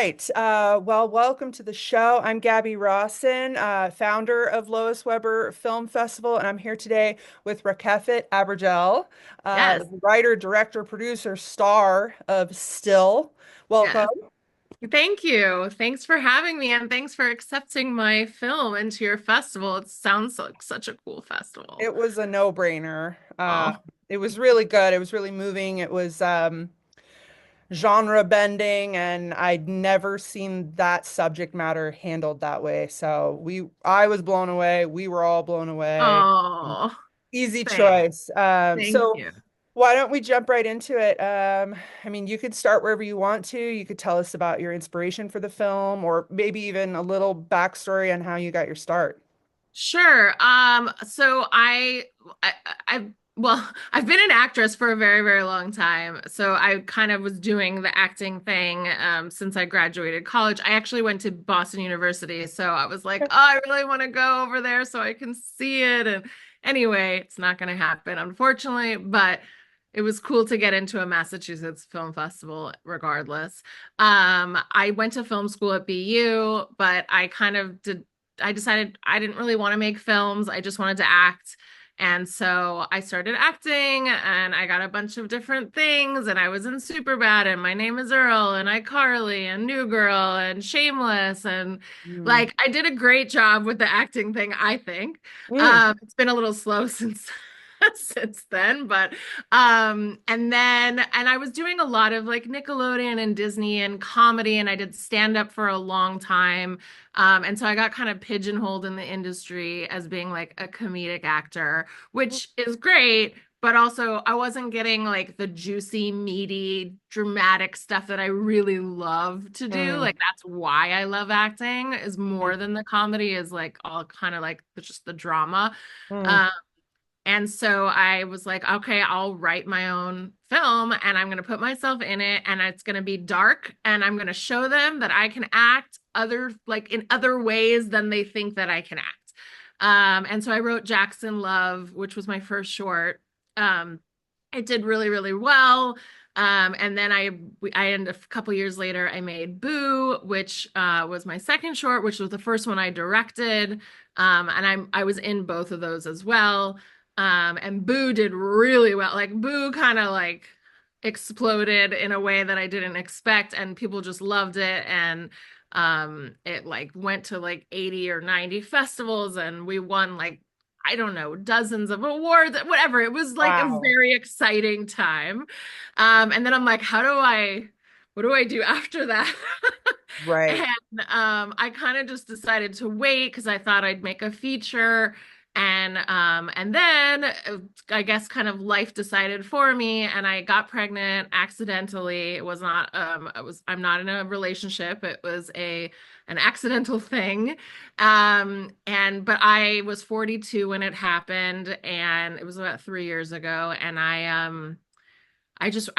right. Well, welcome to the show. I'm Gabby Rawson, founder of Lois Weber Film Festival, and I'm here today with Rakefet Abergel, Yes, the writer, director, producer, star of Still. Welcome. yes. Thank you. Thanks for having me and thanks for accepting my film into your festival. It sounds like such a cool festival. It was a no-brainer. Oh, It was really good. It was really moving. It was genre bending, and I'd never seen that subject matter handled that way. I was blown away. We were all blown away. oh, Easy thank, choice. thank you. Why don't we jump right into it? I mean, you could start wherever you want to. You could tell us about your inspiration for the film, or maybe even a little backstory on how you got your start. Sure. I, well, I've been an actress for a very, very long time. So I kind of was doing the acting thing since I graduated college. I actually went to Boston University, so I was like, oh, I really want to go over there so I can see it. And anyway, it's not going to happen, unfortunately, but it was cool to get into a Massachusetts film festival regardless. I went to film school at BU, but I decided I didn't really want to make films. I just wanted to act. And so I started acting and I got a bunch of different things. And I was in Superbad and My Name is Earl and iCarly and New Girl and Shameless. And Mm. like I did a great job with the acting thing, I think. Mm. It's been a little slow since since then, but and I was doing a lot of like Nickelodeon and Disney and comedy, and I did stand up for a long time. And so I got kind of pigeonholed in the industry as being like a comedic actor, which is great, but also I wasn't getting like the juicy, meaty, dramatic stuff that I really love to do. Mm. Like that's why I love acting is Mm. more than the comedy is like all kind of like just the drama. Mm. Um, and so I was like, okay, I'll write my own film and I'm going to put myself in it and it's going to be dark and I'm going to show them that I can act other like in other ways than they think that I can act. And so I wrote Jackson Love, which was my first short. Um, it did really, really well. And then I ended a couple years later, I made Boo, which was my second short, which was the first one I directed. And I was in both of those as well. And Boo did really well. Like Boo kind of like exploded in a way that I didn't expect, and people just loved it. And it like went to like 80 or 90 festivals, and we won like I don't know, dozens of awards, whatever. It was like a Wow. very exciting time. And then I'm like, what do I do after that? Right. And I kind of just decided to wait because I thought I'd make a feature. And then I guess kind of life decided for me, and I got pregnant accidentally. It was not I'm not in a relationship. It was a an accidental thing. And but I was 42 when it happened, and it was about 3 years ago. And I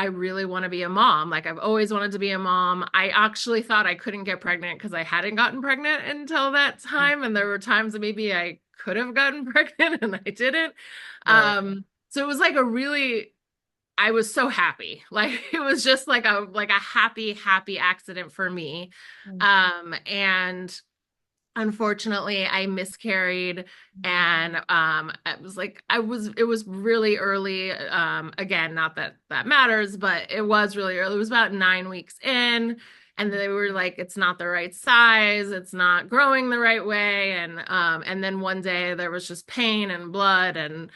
really want to be a mom. Like I've always wanted to be a mom. I actually thought I couldn't get pregnant because I hadn't gotten pregnant until that time. And there were times that maybe I could have gotten pregnant and I didn't. Right. So it was like a really, I was so happy. Like it was just like a happy, happy accident for me. Mm. And unfortunately I miscarried, and it was really early. Again, not that that matters, but it was really early. It was about 9 weeks in, and they were like, it's not the right size, it's not growing the right way. And then one day there was just pain and blood, and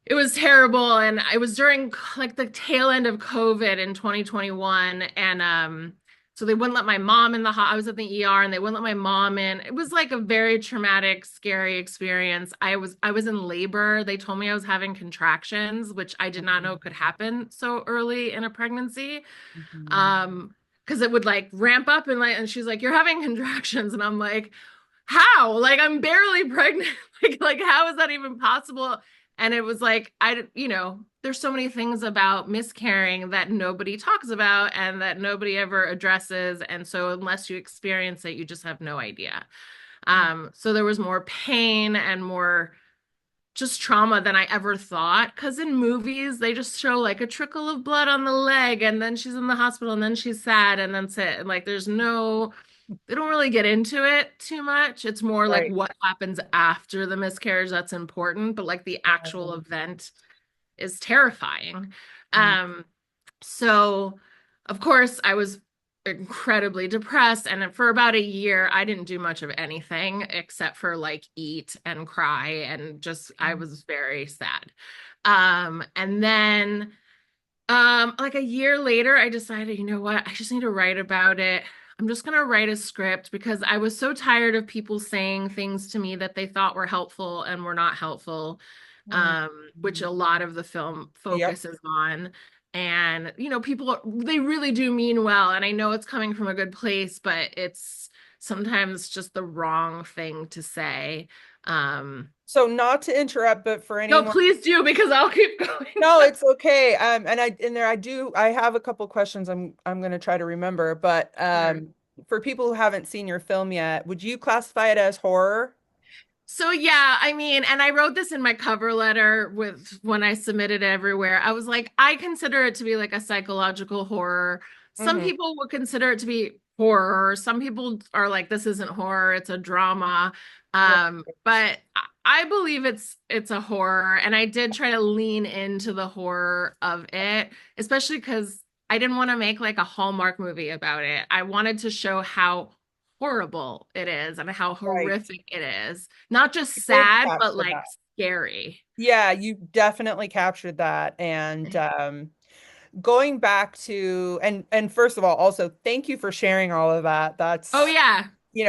it was terrible. And it was during like the tail end of COVID in 2021. And so they wouldn't let my mom in the I was at the ER and they wouldn't let my mom in. It was like a very traumatic, scary experience. I was in labor. They told me I was having contractions, which I did not know could happen so early in a pregnancy. Mhm. Um, because it would like ramp up and she's like, you're having contractions. And I'm like, how? Like I'm barely pregnant. Like how is that even possible? And it was like there's so many things about miscarrying that nobody talks about and that nobody ever addresses. And so unless you experience it, you just have no idea. So there was more pain and more just trauma than I ever thought. Because in movies, they just show like a trickle of blood on the leg, and then she's in the hospital, and then she's sad, and that's it. And, like, there's no, they don't really get into it too much. It's more like Right. what happens after the miscarriage that's important, but like the actual event is terrifying. Mhm. Um, so of course I was incredibly depressed, and for about a year I didn't do much of anything except for like eat and cry, and just I was very sad. And then like a year later I decided, you know what, I just need to write about it. I'm just going to write a script because I was so tired of people saying things to me that they thought were helpful and were not helpful, Mhm. which a lot of the film Yep. focuses on. And, you know, people, they really do mean well. And I know it's coming from a good place, but it's sometimes just the wrong thing to say. Um, So not to interrupt, but for no, anyone, please do because I'll keep going. no, it's okay. And I have a couple questions I'm gonna try to remember, but Sure. for people who haven't seen your film yet, would you classify it as horror? So yeah, I mean, and I wrote this in my cover letter with when I submitted it everywhere. I was like, I consider it to be like a psychological horror. Some Hmm. people would consider it to be horror. Some people are like, this isn't horror, it's a drama. Right. But I believe it's a horror, and I did try to lean into the horror of it, especially because I didn't want to make like a Hallmark movie about it. I wanted to show how horrible it is and how Right. horrific it is. Not just You did sad, but capture like that. scary. Yeah, you definitely captured that. And going back to and first of all, also thank you for sharing all of that. Oh That's, yeah.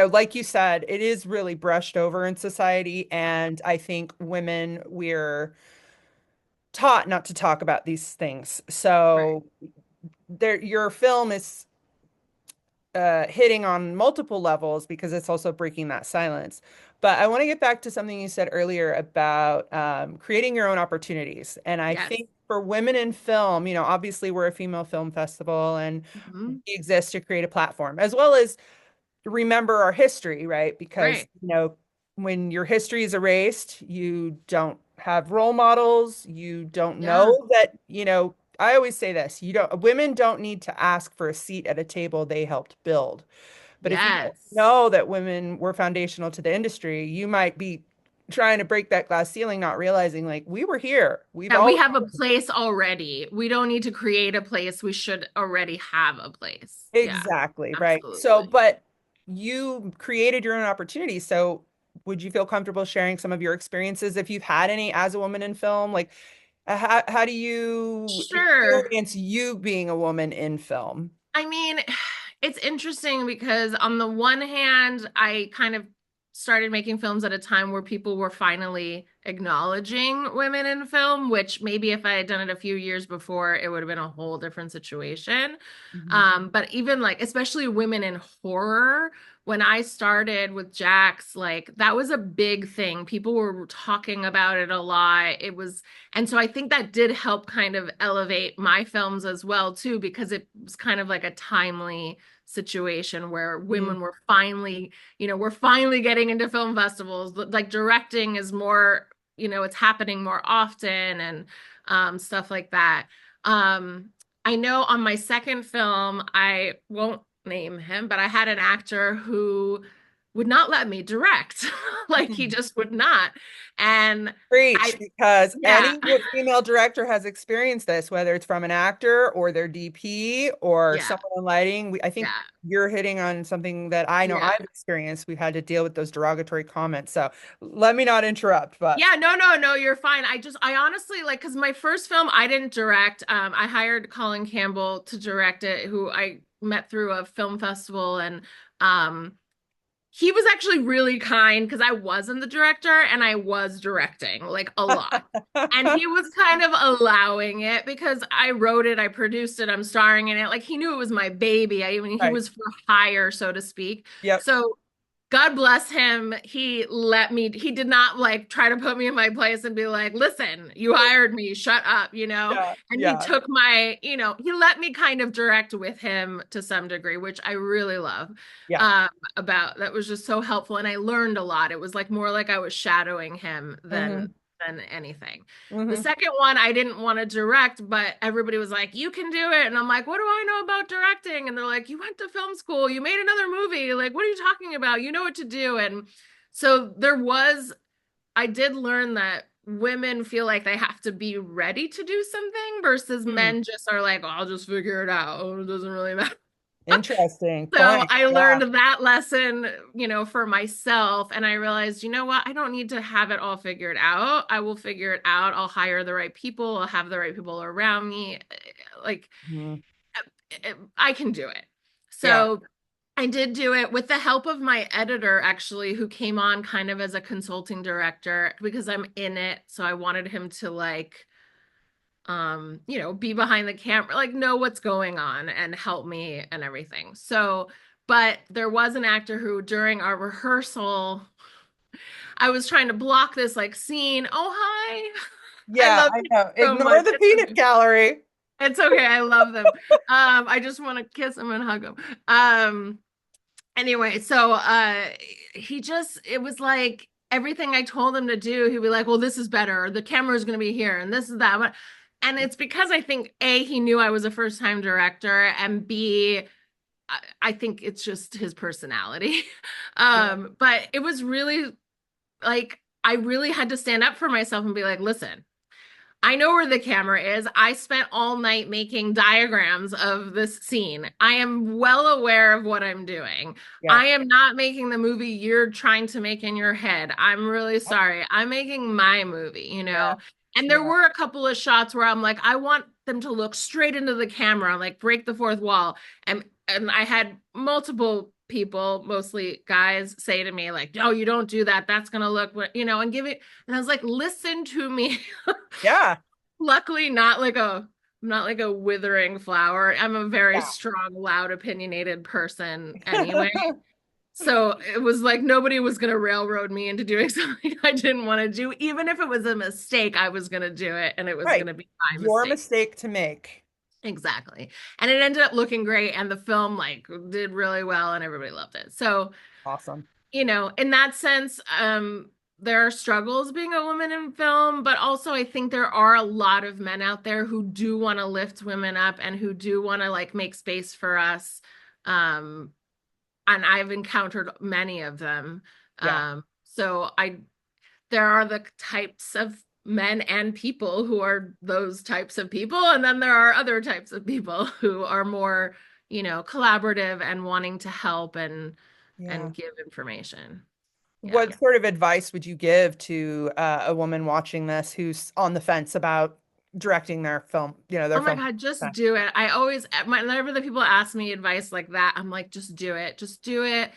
like you said, it is really brushed over in society, and I think women, we're taught not to talk about these things. Right. So your film is hitting on multiple levels because it's also breaking that silence. But I want to get back to something you said earlier about creating your own opportunities. And I Yes. think for women in film, obviously we're a female film festival and we Mhm. exist to create a platform as well as remember our history, right? Because, Right. when your history is erased, you don't have role models, you don't Yeah. know that, I always say this, women don't need to ask for a seat at a table they helped build. But if you don't Yes. know that women were foundational to the industry, you might be trying to break that glass ceiling, not realizing like we were here. We've Yeah, we always have a place already. We don't need to create a place. We should already have a place. Yeah, exactly right. So, absolutely. but you created your own opportunities. So, would you feel comfortable sharing some of your experiences if you've had any as a woman in film? Like, how do you Sure. experience you being a woman in film? I mean, it's interesting because on the one hand, I kind of started making films at a time where people were finally acknowledging women in film, which maybe if I had done it a few years before, it would have been a whole different situation. Mhm. But even like, especially women in horror, when I started with Jax, like that was a big thing. People were talking about it a lot. It was, and so I think that did help kind of elevate my films as well too, because it was kind of like a timely situation where Mhm. women were finally, we're finally getting into film festivals. Like directing is more, it's happening more often, and stuff like that. Um, I know on my second film, I won't name him, but I had an actor who would not let me direct. Like he just would not. And Preach, I, because yeah, any female director has experienced this, whether it's from an actor or their DP or yeah, someone in lighting. I think yeah, you're hitting on something that I know yeah. I've experienced. We've had to deal with those derogatory comments. So let me not interrupt, but Yeah, no, no, no, you're fine. I honestly like, because my first film I didn't direct. I hired Colin Campbell to direct it, who I met through a film festival, and um, he was actually really kind because I wasn't the director and I was directing like a lot. And he was kind of allowing it because I wrote it, I produced it, I'm starring in it. Like he knew it was my baby. I mean, he right. was for hire, so to speak. Yep. So God bless him. He did not like try to put me in my place and be like, listen, you hired me, shut up, Yeah. And he Yeah. took he let me kind of direct with him to some degree, which I really love. Yeah. Um, about that was just so helpful. And I learned a lot. It was like more like I was shadowing him Hmm. than than anything. The Hmm. second one I didn't want to direct, but everybody was like, you can do it. And I'm like, what do I know about directing? And they're like, you went to film school, you made another movie. Like, what are you talking about? You know what to do. And so I did learn that women feel like they have to be ready to do something versus Hmm. men just are like, oh, I'll just figure it out. Oh, it doesn't really matter. Interesting So point. I Yeah. learned that lesson, for myself. And I realized, you know what? I don't need to have it all figured out. I will figure it out. I'll hire the right people. I'll have the right people around me. Like, Mhm. I can do it. Yeah. So I did do it with the help of my editor, actually, who came on kind of as a consulting director because I'm in it. So I wanted him to be behind the camera, like know what's going on and help me and everything. So, but there was an actor who during our rehearsal, I was trying to block this like scene. Oh, hi. I Yeah, love I you know. so much. Ignore the peanut gallery. It's okay. I love them. I just want to kiss him and hug him. Anyway, so it was like everything I told him to do, he'd be like, well, this is better, or the camera is going to be here, and this is that. And it's because I think A, he knew I was a first-time director, and B, I think it's just his personality. Yeah. But it was really like I really had to stand up for myself and be like, listen, I know where the camera is. I spent all night making diagrams of this scene. I am well aware of what I'm doing. Yeah. I am not making the movie you're trying to make in your head. I'm really sorry. I'm making my movie, you Yeah. know? And there Yeah. were a couple of shots where I'm like, I want them to look straight into the camera, like break the fourth wall. And I had multiple people, mostly guys, say to me, like, oh, you don't do that. That's gonna look, and give it. And I was like, listen to me. Yeah. Luckily, I'm not like a withering flower. I'm a very Yeah. strong, loud, opinionated person anyway. So it was like nobody was going to railroad me into doing something I didn't want to do. Even if it was a mistake, I was going to do it and it was going Right. to be my Your mistake. mistake to make. Exactly. And it ended up looking great and the film like did really well and everybody loved it. So Awesome. in that sense, there are struggles being a woman in film, but also I think there are a lot of men out there who do want to lift women up and who do want to like make space for us. Um, and I've encountered many of them. Yeah. So there are the types of men and people who are those types of people, and then there are other types of people who are more, collaborative and wanting to help Yeah. and give information. Yeah. What sort of advice would you give to a woman watching this who's on the fence about directing their film, their Oh my film? God, just do it. I always, whenever the people ask me advice like that, I'm like, just do it. Just do it.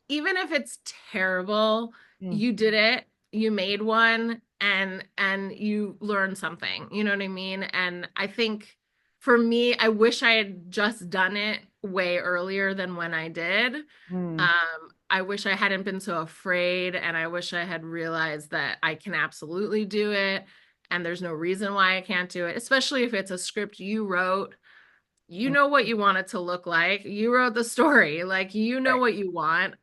Even if it's terrible, Mm. you did it, you made one and you learned something. You know what I mean? And I think for me, I wish I had just done it way earlier than when I did. Mm. I wish I hadn't been so afraid, and I wish I had realized that I can absolutely do it, and there's no reason why I can't do it, especially if it's a script you wrote. You Mm. know what you want it to look like. You wrote the story, like you know Right. what you want.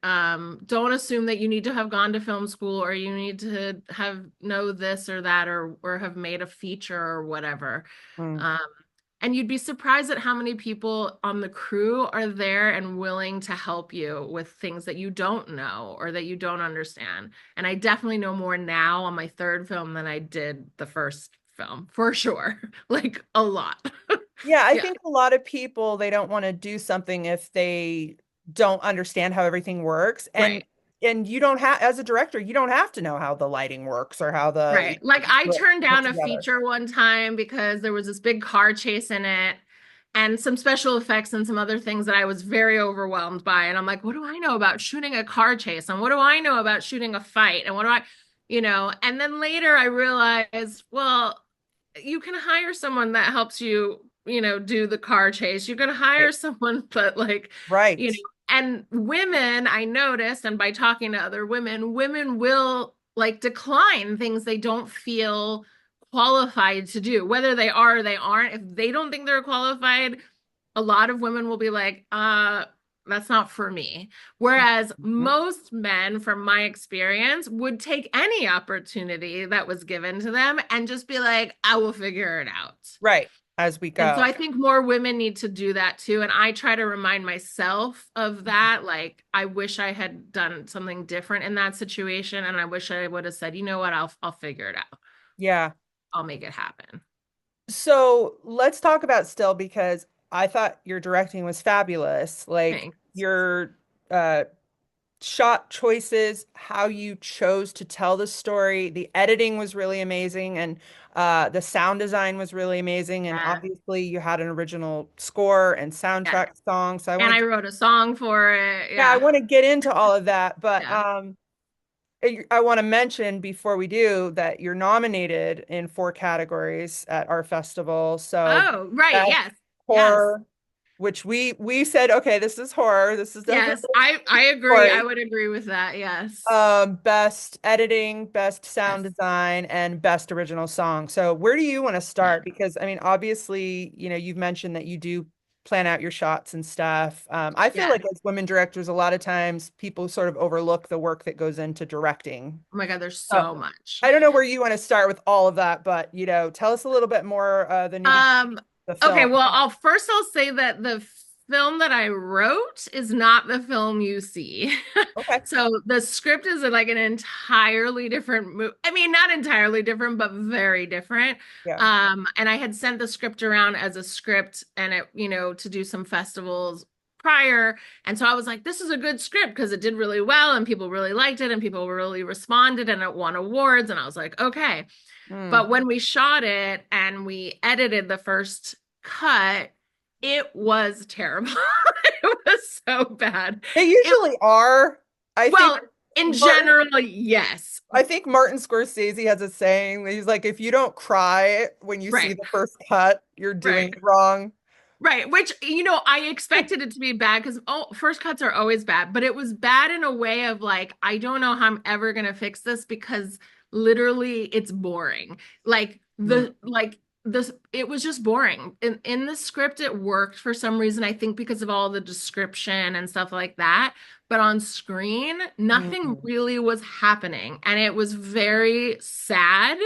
Don't assume that you need to have gone to film school or you need to have know this or that or have made a feature or whatever. Mm. Um, and you'd be surprised at how many people on the crew are there and willing to help you with things that you don't know or that you don't understand. And I definitely know more now on my third film than I did the first film, for sure. Like a lot. Yeah, I Yeah, think a lot of people they don't want to do something if they don't understand how everything works. And right. you don't have as a director, you don't have to know how the lighting works or how Right. Like I the turned put down a together. feature one time because there was this big car chase in it and some special effects and some other things that I was very overwhelmed by. And I'm like, what do I know about shooting a car chase? And what do I know about shooting a fight? And what do and then later I realized, well, you can hire someone that helps you, do the car chase. You can hire Right. someone that you know, Right. and women, I noticed, and by talking to other women will like decline things they don't feel qualified to do, whether they are or they aren't. If they don't think they're qualified, a lot of women will be like, That's not for me. Whereas Mhm. most men, from my experience, would take any opportunity that was given to them and just be like, I will figure it out. Right. As we And so go. I think more women need to do that too. And I try to remind myself of that. Like, I wish I had done something different in that situation. And I wish I would have said, you know what, I'll figure it out. Yeah. I'll make it happen. So let's talk about still because I thought your directing was fabulous. Like Thanks. your uh shot choices, how you chose to tell the story, the editing was really amazing and the sound design was really amazing and Yeah. obviously you had an original score and Yeah. soundtrack song. So And I wrote a song for it. I Yeah. want to get into all of that, but Yeah. I want to mention before we do that you're nominated in 4 categories at our festival. So Oh, right. best Yes. Yes. horror, which we said, okay, this is horror. This is definitely Yes. I agree. I story. would agree with that. Yes. Best editing, best sound Yes. design, and best original song. So where do you want to Yeah. start? Because I mean, obviously, you've mentioned that you do plan out your shots and stuff. I feel Yeah. like as women directors, a lot of times people sort of overlook the work that goes into directing. Oh my God, there's Oh, so much. I don't know where you want to start with all of that, but tell us a little bit more the nitty Um, of the okay, film. well, I'll say that the film that I wrote is not the film you see. Okay. So the script is like an entirely different movie. I mean, not entirely different, but very different. Yeah. And I had sent the script around as a script and it, to do some festivals prior. And so I was like, this is a good script because it did really well and people really liked it and people really responded and it won awards. And I was like, okay. Mm. But when we shot it and we edited the first cut, it was terrible. It was so bad. They It usually are. I think well, in Martin general, yes. I think Martin Scorsese has a saying. He's like, if you don't cry when you see Right. the first cut, you're doing Right. it wrong. Right. Which, I expected it to be bad because first cuts are always bad, but it was bad in a way of like, I don't know how I'm ever gonna fix this because literally it's boring. Like Mm. this it was just boring. In the script it worked for some reason, I think because of all the description and stuff like that. But on screen, nothing Mm. really was happening. And it was very sad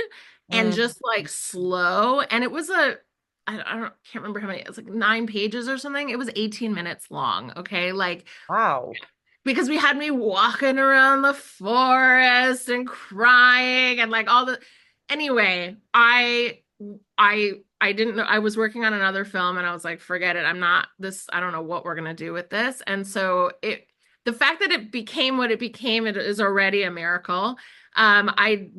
and Mm. just like slow. And it was can't remember how many, it's like 9 pages or something. It was 18 minutes long. Okay. Like, Wow. because we had me walking around the forest and crying and like anyway, I didn't know I was working on another film and I was like, forget it. I don't know what we're gonna do with this. And so the fact that it became what it became, it is already a miracle. I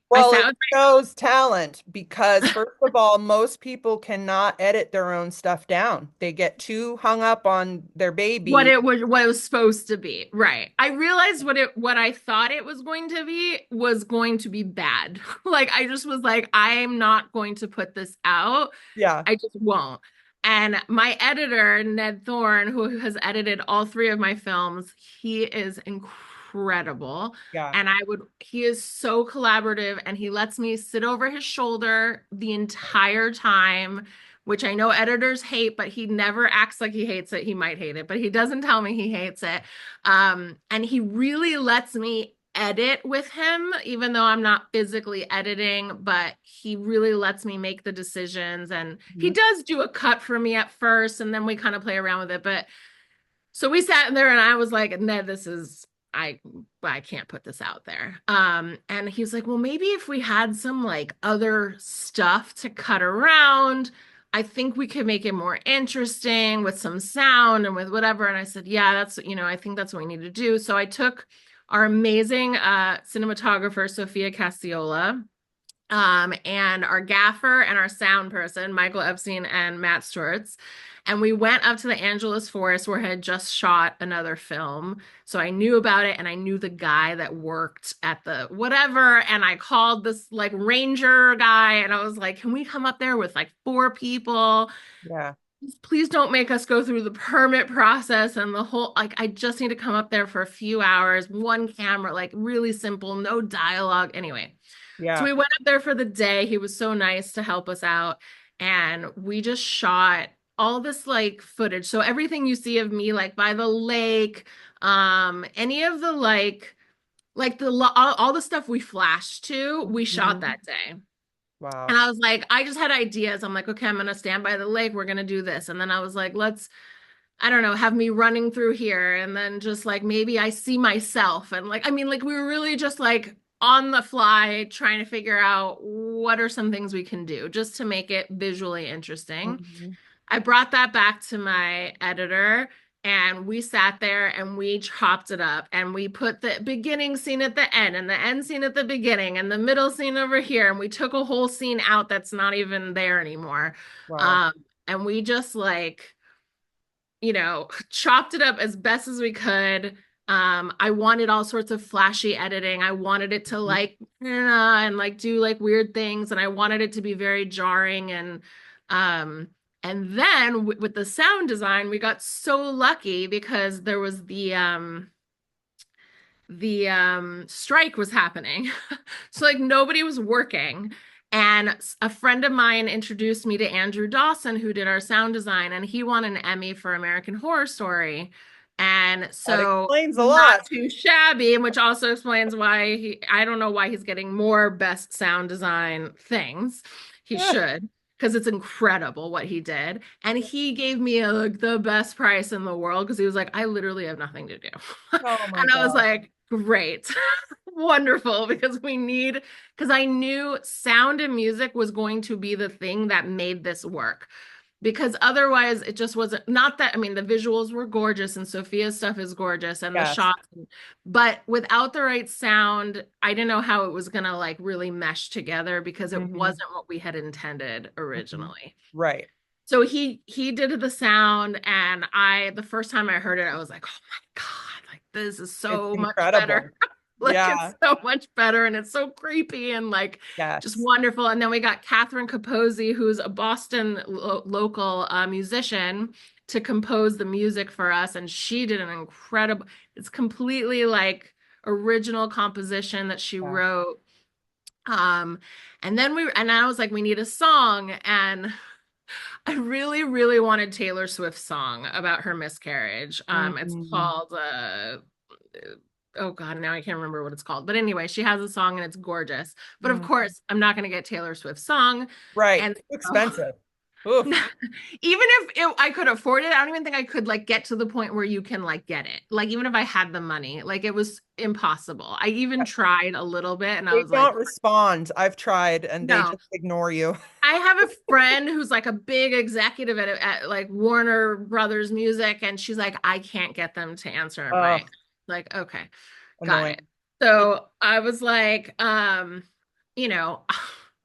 Well, sat it with shows talent because, first of all, most people cannot edit their own stuff down. They get too hung up on their baby. what it was supposed to be. Right. I realized what I thought it was going to be was going to be bad. Like I just was like, I am not going to put this out. Yeah. I just won't. And my editor, Ned Thorne, who has edited all three of my films, he is incredible. Yeah. And he is so collaborative and he lets me sit over his shoulder the entire time, which I know editors hate, but he never acts like he hates it. He might hate it, but he doesn't tell me he hates it. And he really lets me edit with him, even though I'm not physically editing, but he really lets me make the decisions. And he Mhm. does do a cut for me at first, and then we kind of play around with it. But so we sat there and I was like, Ned, I can't put this out there. And he was like, well, maybe if we had some like other stuff to cut around, I think we could make it more interesting with some sound and with whatever. And I said, yeah, I think that's what we need to do. So I took our amazing cinematographer, Sophia Cassiola, and our gaffer and our sound person, Michael Epstein and Matt Sturtz. And we went up to the Angeles Forest where I had just shot another film. So I knew about it and I knew the guy that worked at the whatever. And I called this like ranger guy and I was like, can we come up there with like 4 people? Yeah. Please don't make us go through the permit process and the whole, like, I just need to come up there for a few hours, one camera, like really simple, no dialogue. Anyway, so Yeah. we went up there for the day. He was so nice to help us out. And we just shot. all this like footage. So everything you see of me like by the lake, any of the like all the stuff we flashed to, we shot Mhm. that day. And Wow. I was like, I just had ideas. I'm like, okay, I'm gonna stand by the lake. We're gonna do this. And then I was like, let's, I don't know, have me running through here. And then just like maybe I see myself. And like, I mean, like we were really just like on the fly trying to figure out what are some things we can do just to make it visually interesting. Mhm. I brought that back to my editor and we sat there and we chopped it up and we put the beginning scene at the end and the end scene at the beginning and the middle scene over here. And we took a whole scene out that's not even there anymore. Wow. Um, and we just like, chopped it up as best as we could. I wanted all sorts of flashy editing. I wanted it to Mhm. like and like do like weird things, and I wanted it to be very jarring. Um, and then with the sound design, we got so lucky because there was the strike was happening. So like nobody was working. And a friend of mine introduced me to Andrew Dawson, who did our sound design, and he won an Emmy for American Horror Story. And That so explains a not lot. too shabby, which also explains why I don't know why he's getting more best sound design things. He Yeah. should, because it's incredible what he did. And he gave me like the best price in the world because he was like, I literally have nothing to do. Oh my And I was God. like, great, wonderful, because I knew sound and music was going to be the thing that made this work. Because otherwise, it just wasn't, not that, I mean, the visuals were gorgeous and Sophia's stuff is gorgeous and the Yes. shots, but without the right sound, I didn't know how it was going to like really mesh together because it Hmm. wasn't what we had intended Hmm. originally. Right. So he did the sound, and I the first time I heard it, I was like, oh my God, like this is It's so much better. incredible. Like it's Yeah. so much better and it's so creepy and like just Yes. wonderful. And then we got Catherine Capozzi, who's a Boston local musician, to compose the music for us. And she did an incredible, it's completely like original composition that she Yeah. wrote. Um, and I was like, we need a song. And I really, really wanted Taylor Swift's song about her miscarriage. It's Hmm. called oh God, now I can't remember what it's called. But anyway, she has a song and it's gorgeous. But of Hmm. course, I'm not gonna get Taylor Swift's song. Right. And Too so, expensive. Oof. even if I could afford it, I don't even think I could like get to the point where you can like get it. Like even if I had the money, like it was impossible. I even tried a little bit and I They was like, don't respond. I've tried and they no. just ignore you. I have a friend who's like a big executive at like Warner Brothers Music, and she's like, I can't get them to answer my Oh, like, okay, got it. annoying. Yeah. So I was like, you know,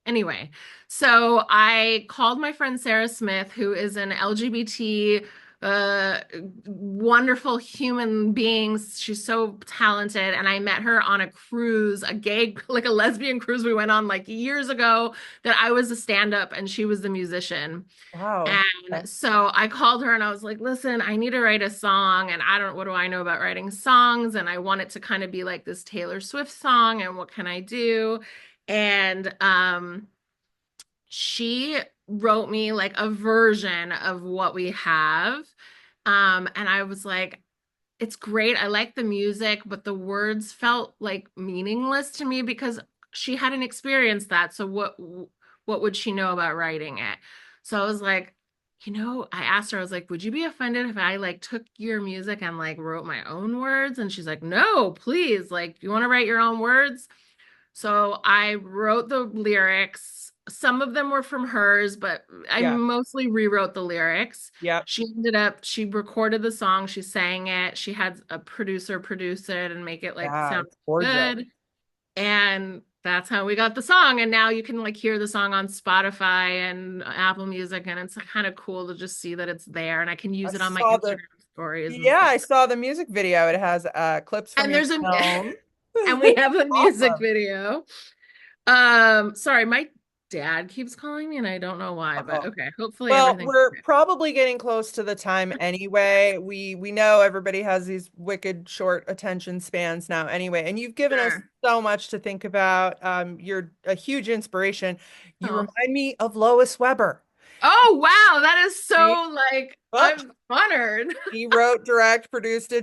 anyway, so I called my friend Sarah Smith, who is an LGBT uh wonderful human being. She's so talented. And I met her on a cruise, a gay, like a lesbian cruise we went on like years ago that I was a stand-up and she was the musician. Wow. And Okay. so I called her and I was like, listen, I need to write a song. And I don't, what do I know about writing songs? And I want it to kind of be like this Taylor Swift song. And what can I do? And she wrote me like a version of what we have. And I was like, it's great. I like the music, but the words felt like meaningless to me because she hadn't experienced that. So what would she know about writing it? So I was like, I asked her, I was like, would you be offended if I like took your music and like wrote my own words? And she's like, no, please. Like, you want to write your own words? So I wrote the lyrics. Some of them were from hers, but I Yeah. mostly rewrote the lyrics. Yep. She recorded the song, she sang it. She had a producer produce it and make it like Yeah. sound It's gorgeous. good. And that's how we got the song. And now you can like hear the song on Spotify and Apple Music. And it's kind of cool to just see that it's there. And I can I use it on my saw the, Instagram stories and yeah, stuff. I saw the music video. It has clips from And your there's a film. and we have a music Awesome. video. Sorry, my dad keeps calling me and I don't know why, but Uh-oh. okay. Hopefully Well, everything's we're okay. probably getting close to the time anyway. We know everybody has these wicked short attention spans now anyway, and you've given us Sure. so much to think about. You're a huge inspiration. You Oh, remind me of Lois Weber. Oh, wow. That is She, so like, well, I'm honored. she wrote, direct, produced,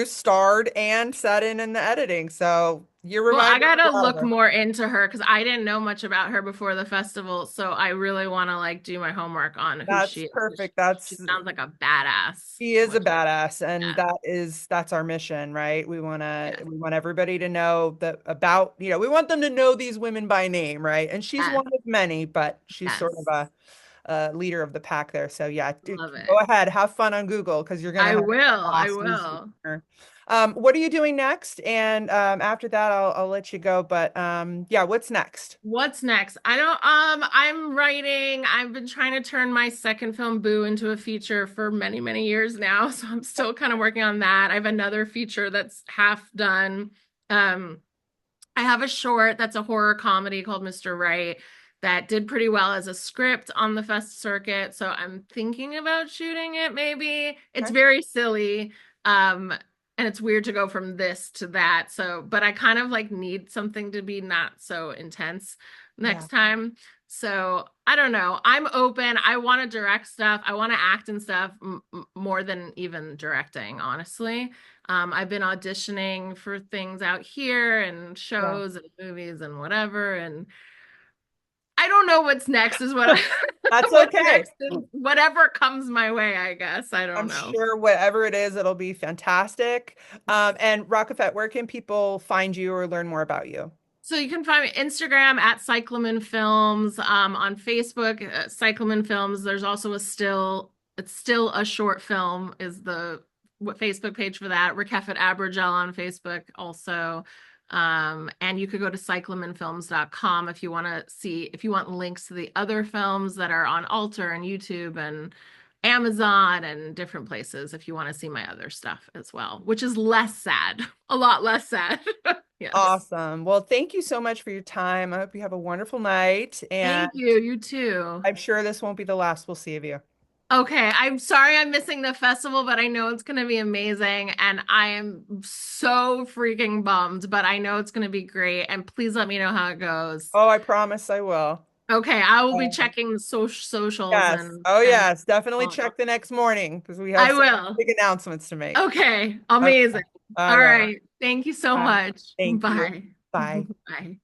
starred, and sat in the editing. So you're Well, I reminded gotta a lot of look her. more into her because I didn't know much about her before the festival. So I really want to like do my homework on who That's she is. perfect. She sounds like a badass, She is a which badass, and yeah, that's our mission, right? yes, We want everybody to know that about, we want them to know these women by name, right? And she's yes, one of many, but she's sort of yes. a leader of the pack there. So yeah, Love go it. ahead, have fun on Google because you're gonna I have will. I awesome will. scenery. What are you doing next? And after that, I'll let you go. But yeah, what's next? What's next? I don't, I'm writing. I've been trying to turn my second film, Boo, into a feature for many, many years now. So I'm still kind of working on that. I have another feature that's half done. Um, I have a short that's a horror comedy called Mr. Right that did pretty well as a script on the fest circuit. So I'm thinking about shooting it maybe. It's Okay. very silly. Um, and it's weird to go from this to that. So, but I kind of like need something to be not so intense Yeah. next time. So I don't know. I'm open. I want to direct stuff. I want to act and stuff more than even directing, honestly. I've been auditioning for things out here and Yeah. shows and movies and whatever. And I don't know what's next is what That's what's okay. next is whatever comes my way, I guess. I don't I'm know. sure whatever it is, it'll be fantastic. And Rakefet, where can people find you or learn more about you? So you can find me Instagram at Cyclamen Films, on Facebook, Cyclamen Films. There's also it's still a short film is the Facebook page for that. Rakefet Abergel on Facebook also. And you could go to cyclamenfilms.com if you want to see, if you want links to the other films that are on Alter and YouTube and Amazon and different places if you want to see my other stuff as well, which is less sad, a lot less sad. Yes. Awesome. Well, thank you so much for your time. I hope you have a wonderful night, and Thank you. You too. I'm sure this won't be the last we'll see of you. Okay, I'm sorry I'm missing the festival, but I know it's going to be amazing. And I am so freaking bummed, but I know it's going to be great. And please let me know how it goes. Oh, I promise I will. Okay, I will be Uh, checking the socials yes. Oh, and yes. Definitely all. check the next morning because we have I some will. big announcements to make. Okay, Okay. amazing. All All right. right. Thank you so Bye. much. Thank you. Bye. Bye. Bye.